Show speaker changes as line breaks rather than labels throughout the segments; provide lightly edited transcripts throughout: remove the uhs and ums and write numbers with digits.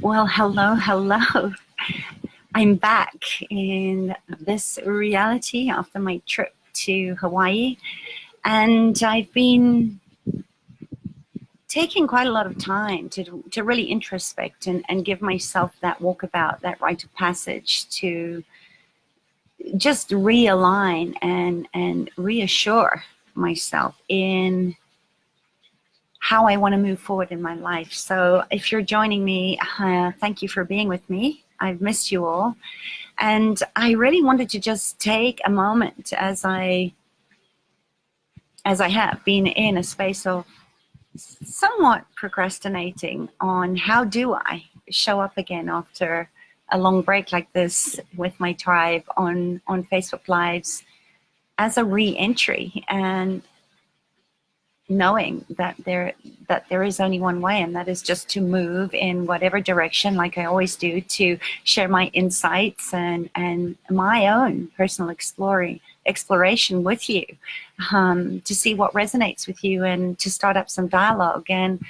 Well, hello, hello. I'm back in this reality after my trip to Hawaii, and I've been taking quite a lot of time to really introspect and give myself that walkabout, that rite of passage to just realign and reassure myself in how I want to move forward in my life. So if you're joining me, thank you for being with me. I've missed you all. And I really wanted to just take a moment as I have been in a space of somewhat procrastinating on how do I show up again after a long break like this with my tribe on Facebook Lives as a re-entry, and knowing that there is only one way, and that is just to move in whatever direction, like I always do, to share my insights and my own personal exploration with you, to see what resonates with you and to start up some dialogue. And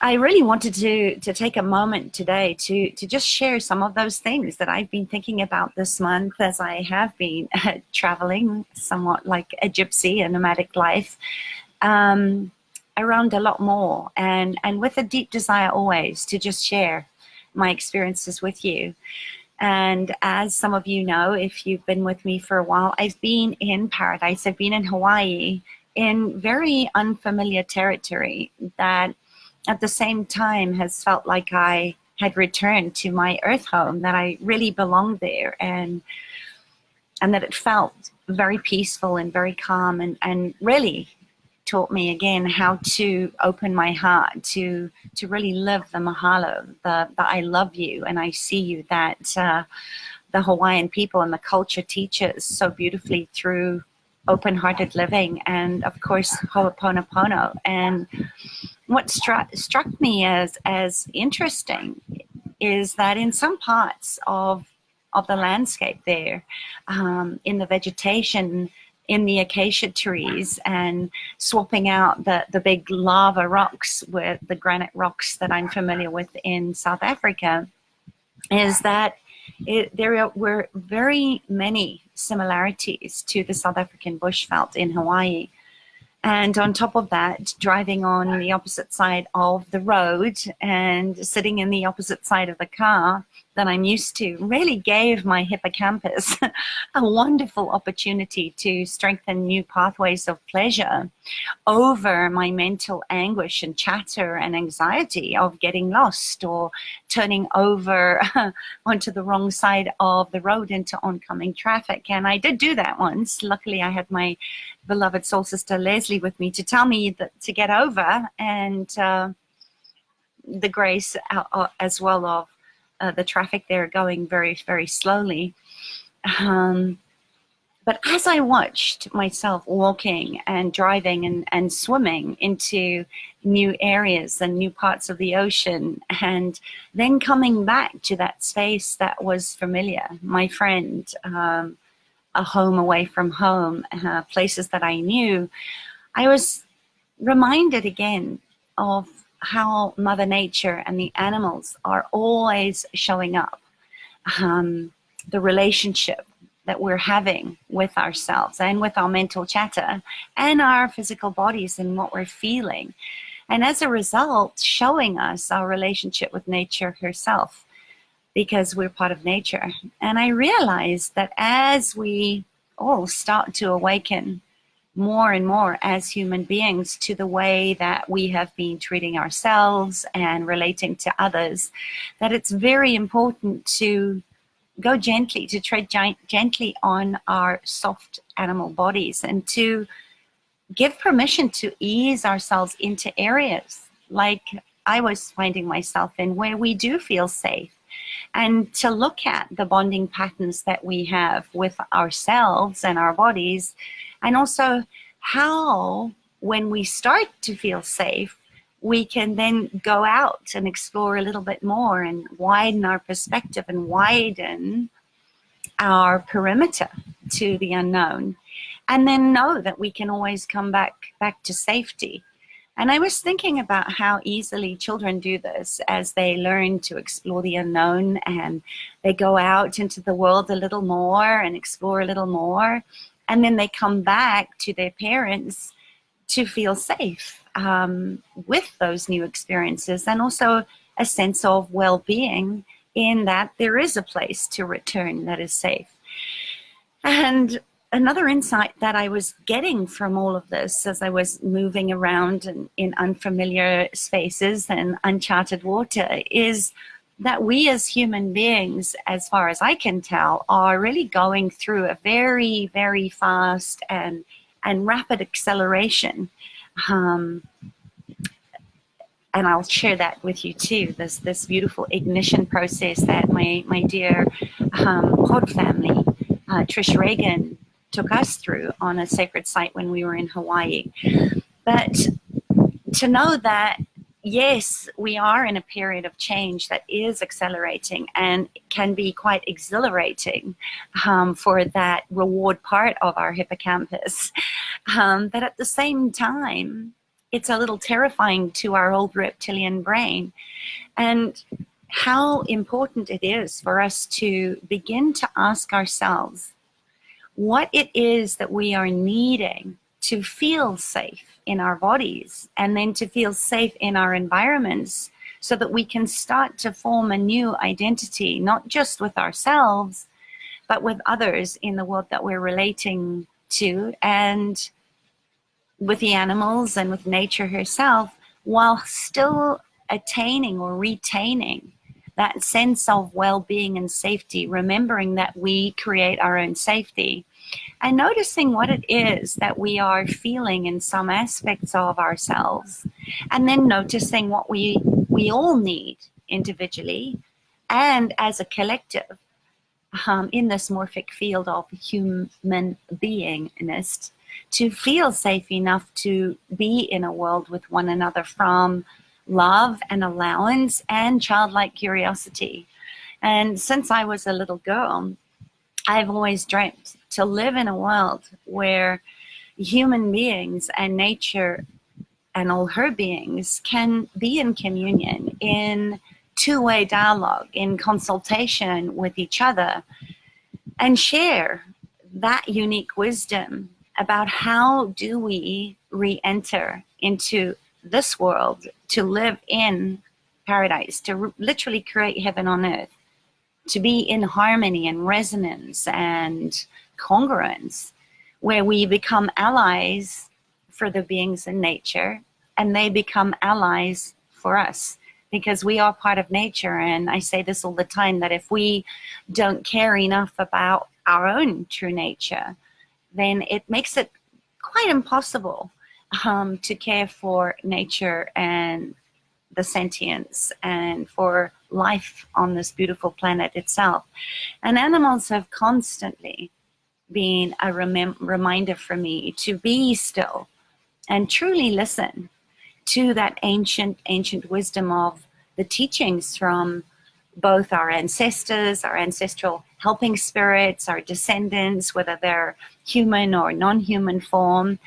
I really wanted to take a moment today to just share some of those things that I've been thinking about this month as I have been traveling somewhat like a gypsy, a nomadic life, around a lot more, and with a deep desire always to just share my experiences with you. And as some of you know, if you've been with me for a while, I've been in paradise. I've been in Hawaii, in very unfamiliar territory that at the same time has felt like I had returned to my earth home, that I really belonged there, and that it felt very peaceful and very calm, and really taught me again how to open my heart to really live the mahalo, the I love you and I see you, that the Hawaiian people and the culture teaches so beautifully through open-hearted living, and of course Ho'oponopono. And what struck me as interesting is that in some parts of the landscape there, in the vegetation, in the acacia trees, and swapping out the big lava rocks with the granite rocks that I'm familiar with in South Africa, is that there were very many similarities to the South African bushveld in Hawaii. And on top of that, driving on the opposite side of the road and sitting in the opposite side of the car that I'm used to really gave my hippocampus a wonderful opportunity to strengthen new pathways of pleasure over my mental anguish and chatter and anxiety of getting lost or turning over onto the wrong side of the road into oncoming traffic. And I did do that once. Luckily, I had my beloved soul sister Leslie with me to tell me that to get over, and the grace as well of the traffic there going very, very slowly. But as I watched myself walking and driving and swimming into new areas and new parts of the ocean, and then coming back to that space that was familiar, my friend, a home away from home, places that I knew, I was reminded again of how Mother Nature and the animals are always showing up, the relationship that we're having with ourselves and with our mental chatter and our physical bodies and what we're feeling. And as a result, showing us our relationship with nature herself, because we're part of nature. And I realized that as we all start to awaken more and more as human beings to the way that we have been treating ourselves and relating to others, that it's very important to go gently, to tread gently on our soft animal bodies, and to give permission to ease ourselves into areas like I was finding myself in, where we do feel safe, and to look at the bonding patterns that we have with ourselves and our bodies, and also how, when we start to feel safe, we can then go out and explore a little bit more and widen our perspective and widen our perimeter to the unknown, and then know that we can always come back to safety. And I was thinking about how easily children do this as they learn to explore the unknown, and they go out into the world a little more and explore a little more. And then they come back to their parents to feel safe with those new experiences, and also a sense of well-being in that there is a place to return that is safe. And another insight that I was getting from all of this as I was moving around in unfamiliar spaces and uncharted water is that we as human beings, as far as I can tell, are really going through a very, very fast and rapid acceleration. And I'll share that with you too, this beautiful ignition process that my dear pod family, Trish Reagan, took us through on a sacred site when we were in Hawaii. But to know that, yes, we are in a period of change that is accelerating and can be quite exhilarating for that reward part of our hippocampus. But at the same time, it's a little terrifying to our old reptilian brain. And how important it is for us to begin to ask ourselves what it is that we are needing to feel safe in our bodies, and then to feel safe in our environments, so that we can start to form a new identity, not just with ourselves, but with others in the world that we're relating to, and with the animals and with nature herself, while still attaining or retaining that sense of well-being and safety, remembering that we create our own safety, and noticing what it is that we are feeling in some aspects of ourselves, and then noticing what we all need individually and as a collective in this morphic field of human beingness, to feel safe enough to be in a world with one another from love and allowance and childlike curiosity. And since I was a little girl, I've always dreamt to live in a world where human beings and nature and all her beings can be in communion, in two-way dialogue, in consultation with each other, and share that unique wisdom about how do we re-enter into this world to live in paradise, to literally create heaven on earth, to be in harmony and resonance and congruence, where we become allies for the beings in nature and they become allies for us, because we are part of nature. And I say this all the time, that if we don't care enough about our own true nature, then it makes it quite impossible to care for nature and the sentience and for life on this beautiful planet itself. And animals have constantly been a reminder for me to be still and truly listen to that ancient wisdom of the teachings from both our ancestors, our ancestral helping spirits, our descendants, whether they're human or non-human form,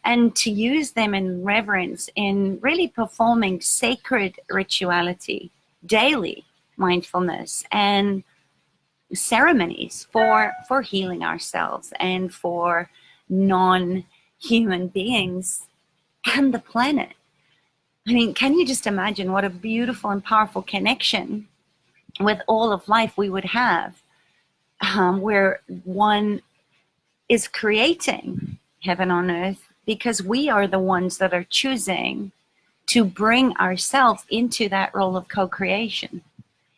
and to use them in reverence in really performing sacred rituality, daily mindfulness, and ceremonies for healing ourselves and for non-human beings and the planet. I mean, can you just imagine what a beautiful and powerful connection with all of life we would have, where one is creating heaven on earth because we are the ones that are choosing to bring ourselves into that role of co-creation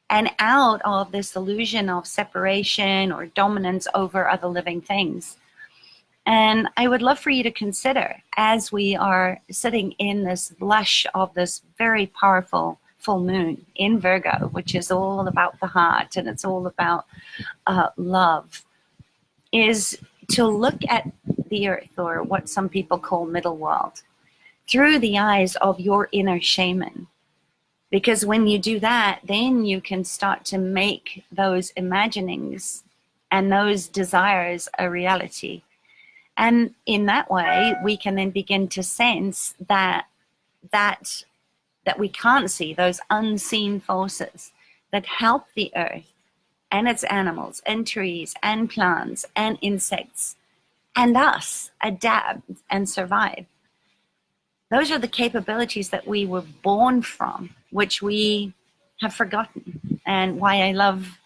and out of this illusion of separation or dominance over other living things. And I would love for you to consider, as we are sitting in this blush of this very powerful full moon in Virgo, which is all about the heart and it's all about love, is to look at the earth, or what some people call middle world, through the eyes of your inner shaman. Because when you do that, then you can start to make those imaginings and those desires a reality. And in that way, we can then begin to sense that that we can't see, those unseen forces that help the earth and its animals and trees and plants and insects and us adapt and survive. Those are the capabilities that we were born from, which we have forgotten. And why I love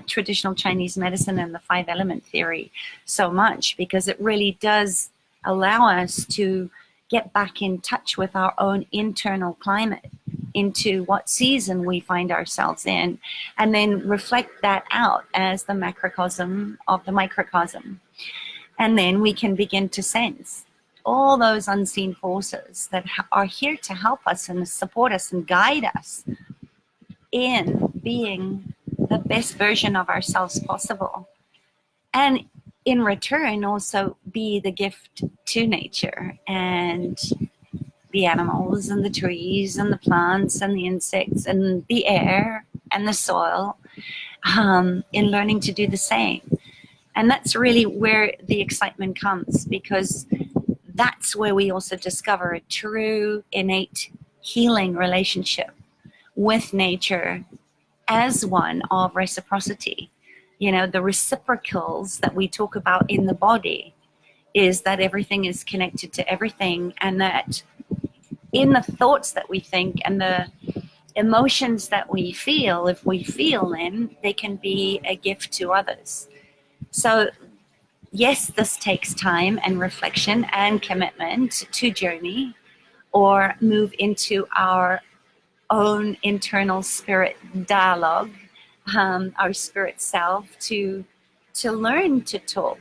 traditional Chinese medicine and the 5-element theory so much, because it really does allow us to get back in touch with our own internal climate, into what season we find ourselves in, and then reflect that out as the macrocosm of the microcosm. And then we can begin to sense all those unseen forces that are here to help us and support us and guide us in being the best version of ourselves possible. And in return, also be the gift to nature and the animals and the trees and the plants and the insects and the air and the soil, in learning to do the same. And that's really where the excitement comes, because that's where we also discover a true innate healing relationship with nature as one of reciprocity. You know, the reciprocals that we talk about in the body is that everything is connected to everything, and that in the thoughts that we think and the emotions that we feel, if we feel them, they can be a gift to others. So yes, this takes time and reflection and commitment to journey or move into our own internal spirit dialogue, our spirit self, to learn to talk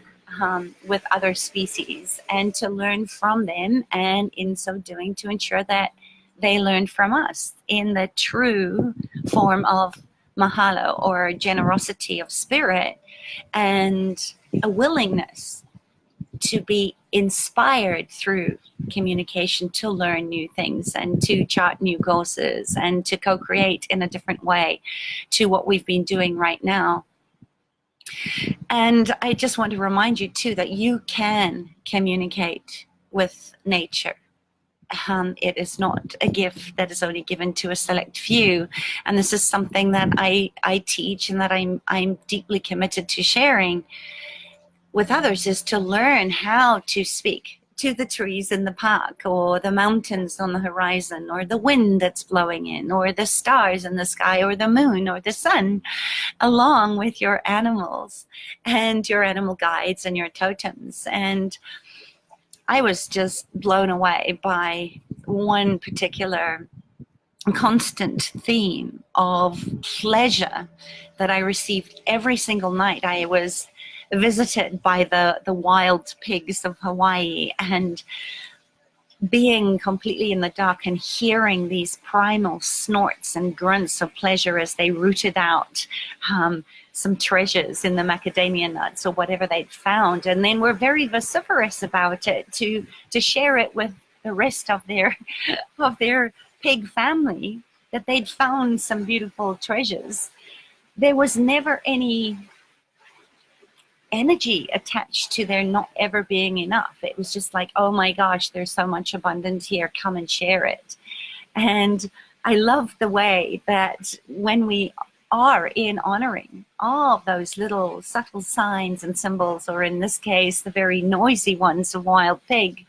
with other species and to learn from them, and in so doing to ensure that they learn from us in the true form of mahalo, or generosity of spirit, and a willingness to be inspired through communication to learn new things and to chart new courses and to co-create in a different way to what we've been doing right now. And I just want to remind you too that you can communicate with nature. It is not a gift that is only given to a select few, and this is something that I teach and that I'm deeply committed to sharing with others, is to learn how to speak to the trees in the park, or the mountains on the horizon, or the wind that's blowing in, or the stars in the sky, or the moon, or the sun, along with your animals and your animal guides and your totems. And I was just blown away by one particular constant theme of pleasure that I received every single night. I was visited by the wild pigs of Hawaii, and being completely in the dark and hearing these primal snorts and grunts of pleasure as they rooted out some treasures in the macadamia nuts or whatever they'd found, and then were very vociferous about it to share it with the rest of their pig family, that they'd found some beautiful treasures. There was never any energy attached to there not ever being enough. It was just like, oh my gosh, there's so much abundance here, come and share it. And I love the way that when we are in honoring all of those little subtle signs and symbols, or in this case the very noisy ones of wild pig,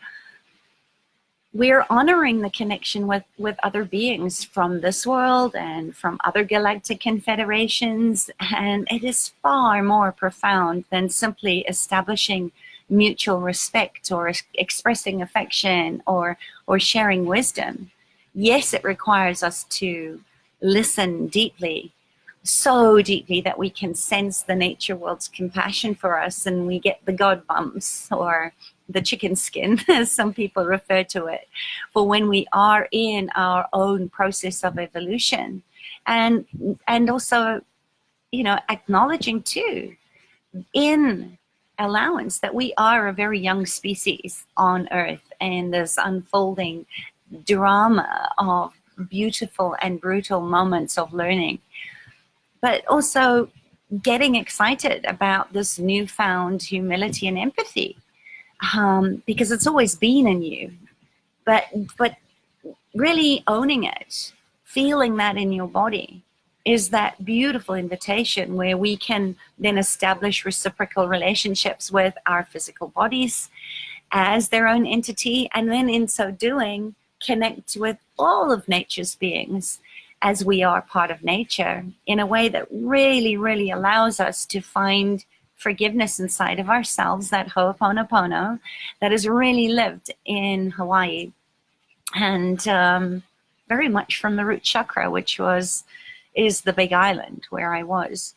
we're honoring the connection with other beings from this world and from other galactic confederations. And it is far more profound than simply establishing mutual respect or expressing affection or sharing wisdom. Yes, it requires us to listen deeply, so deeply that we can sense the nature world's compassion for us, and we get the God bumps, or the chicken skin, as some people refer to it, for when we are in our own process of evolution. And also, you know, acknowledging too, in allowance, that we are a very young species on Earth, and this unfolding drama of beautiful and brutal moments of learning, but also getting excited about this newfound humility and empathy. Because it's always been in you, but really owning it, feeling that in your body, is that beautiful invitation where we can then establish reciprocal relationships with our physical bodies as their own entity, and then in so doing, connect with all of nature's beings as we are part of nature in a way that really, really allows us to find forgiveness inside of ourselves, that Ho'oponopono that is really lived in Hawaii, and very much from the root chakra, which is the big island where I was,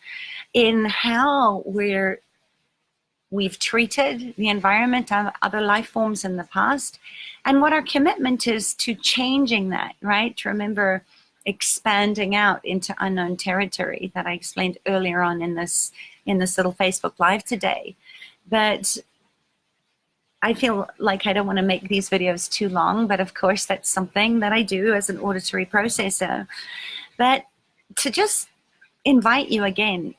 in how we've treated the environment and other life forms in the past, and what our commitment is to changing that, right? To remember expanding out into unknown territory that I explained earlier on in this little Facebook Live today. But I feel like I don't want to make these videos too long, but of course that's something that I do as an auditory processor. But to just invite you again,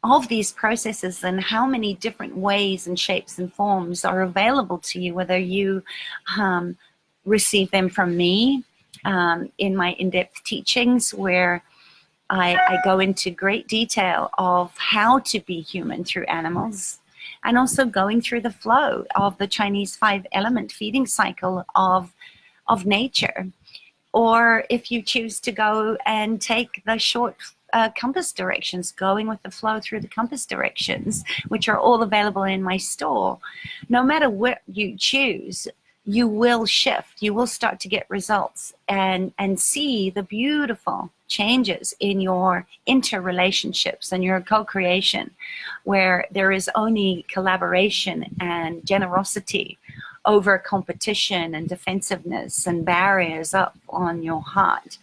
of these processes and how many different ways and shapes and forms are available to you, whether you receive them from me in my in-depth teachings, where I go into great detail of how to be human through animals, and also going through the flow of the Chinese 5-element feeding cycle of nature. Or if you choose to go and take the short compass directions, going with the flow through the compass directions, which are all available in my store, no matter what you choose, you will shift. You will start to get results and see the beautiful changes in your interrelationships and your co-creation, where there is only collaboration and generosity over competition and defensiveness and barriers up on your heart.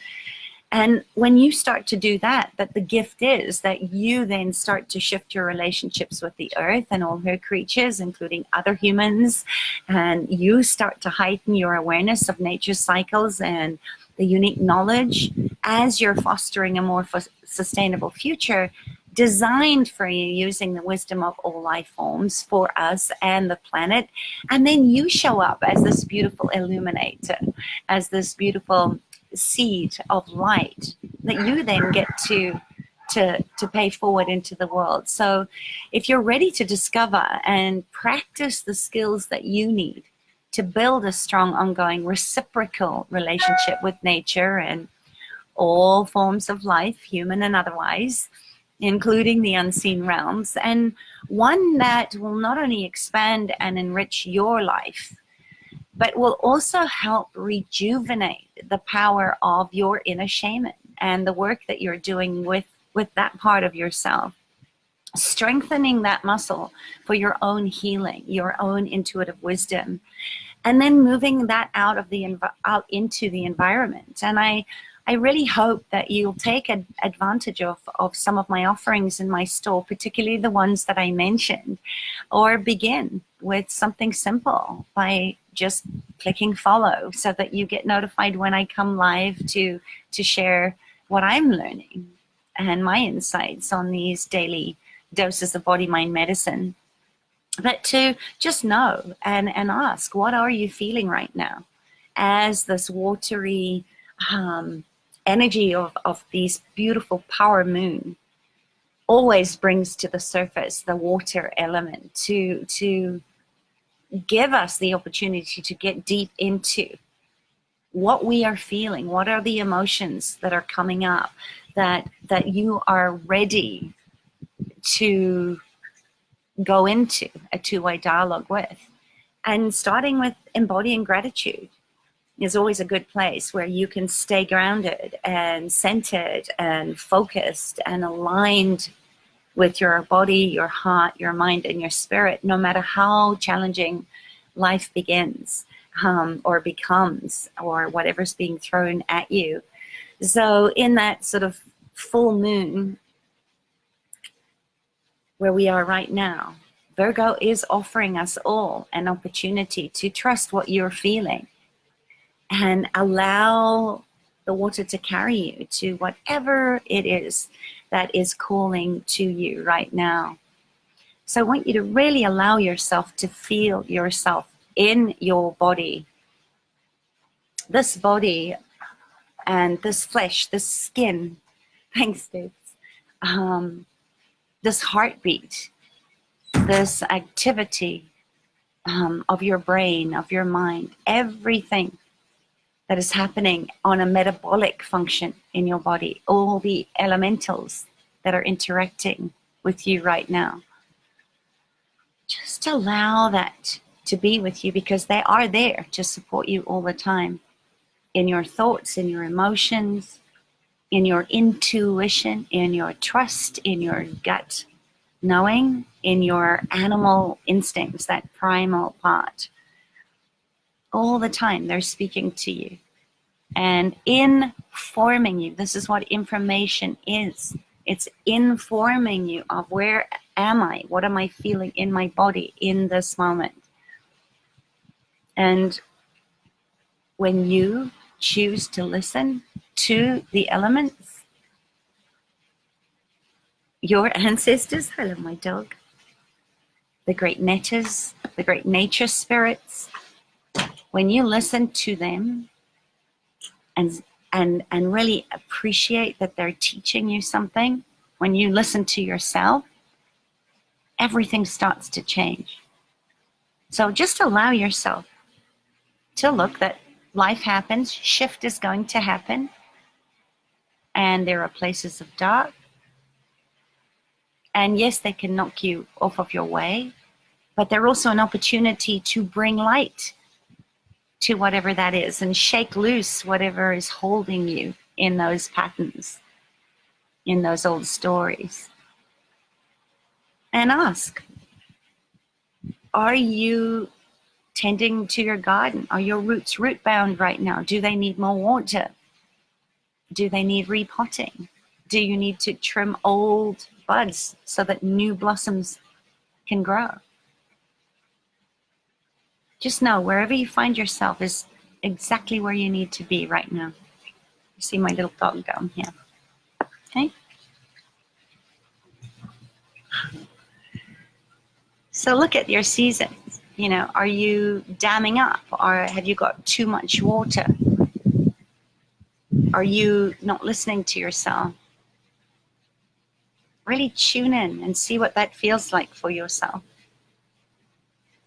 And when you start to do that, the gift is that you then start to shift your relationships with the earth and all her creatures, including other humans, and you start to heighten your awareness of nature's cycles and the unique knowledge as you're fostering a more sustainable future designed for you using the wisdom of all life forms for us and the planet. And then you show up as this beautiful illuminator, as this beautiful seed of light that you then get to pay forward into the world. So if you're ready to discover and practice the skills that you need to build a strong, ongoing, reciprocal relationship with nature and all forms of life, human and otherwise, including the unseen realms, and one that will not only expand and enrich your life, but will also help rejuvenate the power of your inner shaman and the work that you're doing with that part of yourself, strengthening that muscle for your own healing, your own intuitive wisdom, and then moving that out into the environment. And I really hope that you'll take advantage of some of my offerings in my store, particularly the ones that I mentioned, or begin with something simple by just clicking follow so that you get notified when I come live to share what I'm learning and my insights on these daily doses of body, mind, medicine. But to just know and ask, what are you feeling right now as this watery energy of these beautiful power moon always brings to the surface the water element to give us the opportunity to get deep into what we are feeling, what are the emotions that are coming up that you are ready to go into a two-way dialogue with. And starting with embodying gratitude is always a good place where you can stay grounded and centered and focused and aligned with your body, your heart, your mind, and your spirit, no matter how challenging life begins or becomes, or whatever's being thrown at you. So in that sort of full moon where we are right now, Virgo is offering us all an opportunity to trust what you're feeling and allow the water to carry you to whatever it is that is calling to you right now. So I want you to really allow yourself to feel yourself in your body this body and this flesh, this skin, thanks, Dave, this heartbeat, this activity of your brain, of your mind, everything that is happening on a metabolic function in your body, all the elementals that are interacting with you right now. Just allow that to be with you, because they are there to support you all the time in your thoughts, in your emotions, in your intuition, in your trust, in your gut knowing, in your animal instincts, that primal part. All the time they're speaking to you and informing you. This is what information is. It's informing you of where am I? What am I feeling in my body in this moment? And when you choose to listen to the elements, your ancestors, I love my dog, the great netters, the great nature spirits, when you listen to them and really appreciate that they're teaching you something, when you listen to yourself, everything starts to change. So just allow yourself to look that life happens, shift is going to happen, and there are places of dark. And yes, they can knock you off of your way, but they're also an opportunity to bring light to whatever that is and shake loose whatever is holding you in those patterns, in those old stories. And ask, are you tending to your garden? Are your roots root bound right now? Do they need more water? Do they need repotting? Do you need to trim old buds so that new blossoms can grow? Just know wherever you find yourself is exactly where you need to be right now. You see my little dog down here. Okay? So look at your seasons. You know, are you damming up, or have you got too much water? Are you not listening to yourself? Really tune in and see what that feels like for yourself.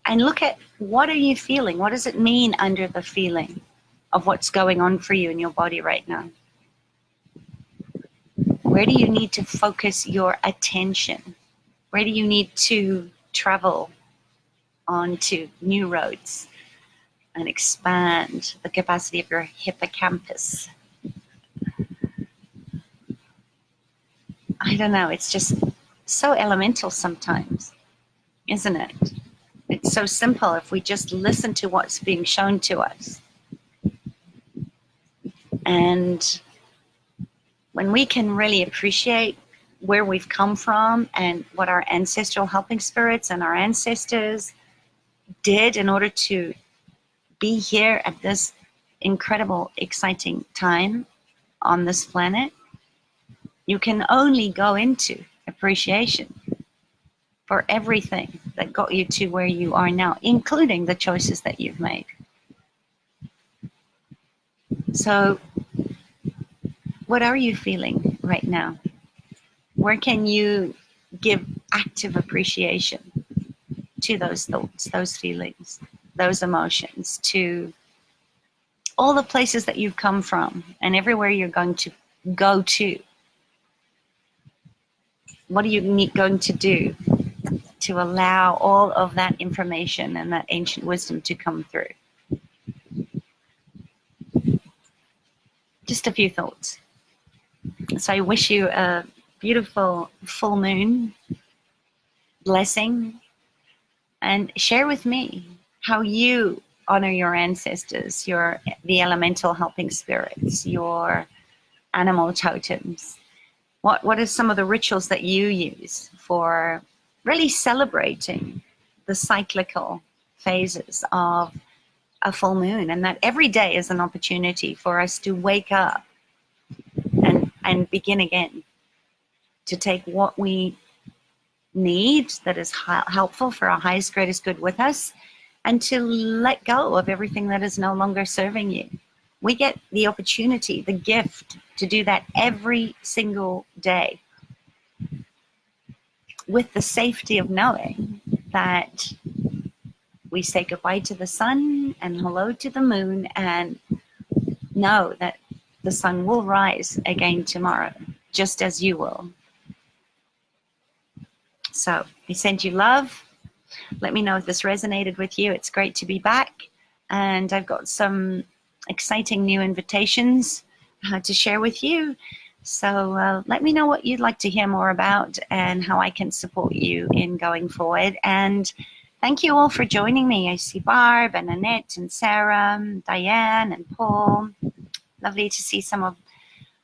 And look at, what are you feeling? What does it mean under the feeling of what's going on for you in your body right now? Where do you need to focus your attention? Where do you need to travel onto new roads and expand the capacity of your hippocampus? I don't know, it's just so elemental sometimes, isn't it? It's so simple if we just listen to what's being shown to us. And when we can really appreciate where we've come from and what our ancestral helping spirits and our ancestors did in order to be here at this incredible, exciting time on this planet, you can only go into appreciation for everything that got you to where you are now, including the choices that you've made. So, what are you feeling right now? Where can you give active appreciation to those thoughts, those feelings, those emotions, to all the places that you've come from and everywhere you're going to go to? What are you going to do to allow all of that information and that ancient wisdom to come through? Just a few thoughts. So I wish you a beautiful full moon blessing, and share with me how you honor your ancestors, the elemental helping spirits, your animal totems. What are some of the rituals that you use for really celebrating the cyclical phases of a full moon, and that every day is an opportunity for us to wake up and begin again, to take what we need that is helpful for our highest, greatest good with us, and to let go of everything that is no longer serving you. We get the opportunity, the gift to do that every single day with the safety of knowing that we say goodbye to the sun and hello to the moon and know that the sun will rise again tomorrow, just as you will. So I send you love. Let me know if this resonated with you. It's great to be back. And I've got some exciting new invitations to share with you. So let me know what you'd like to hear more about and how I can support you in going forward. And thank you all for joining me. I see Barb and Annette and Sarah, Diane and Paul. Lovely to see some of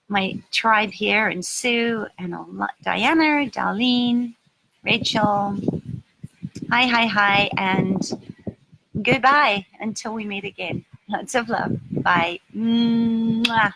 my tribe here, and Sue and Diana, Darlene, Rachel. Hi, and goodbye until we meet again. Lots of love. Bye. Mwah.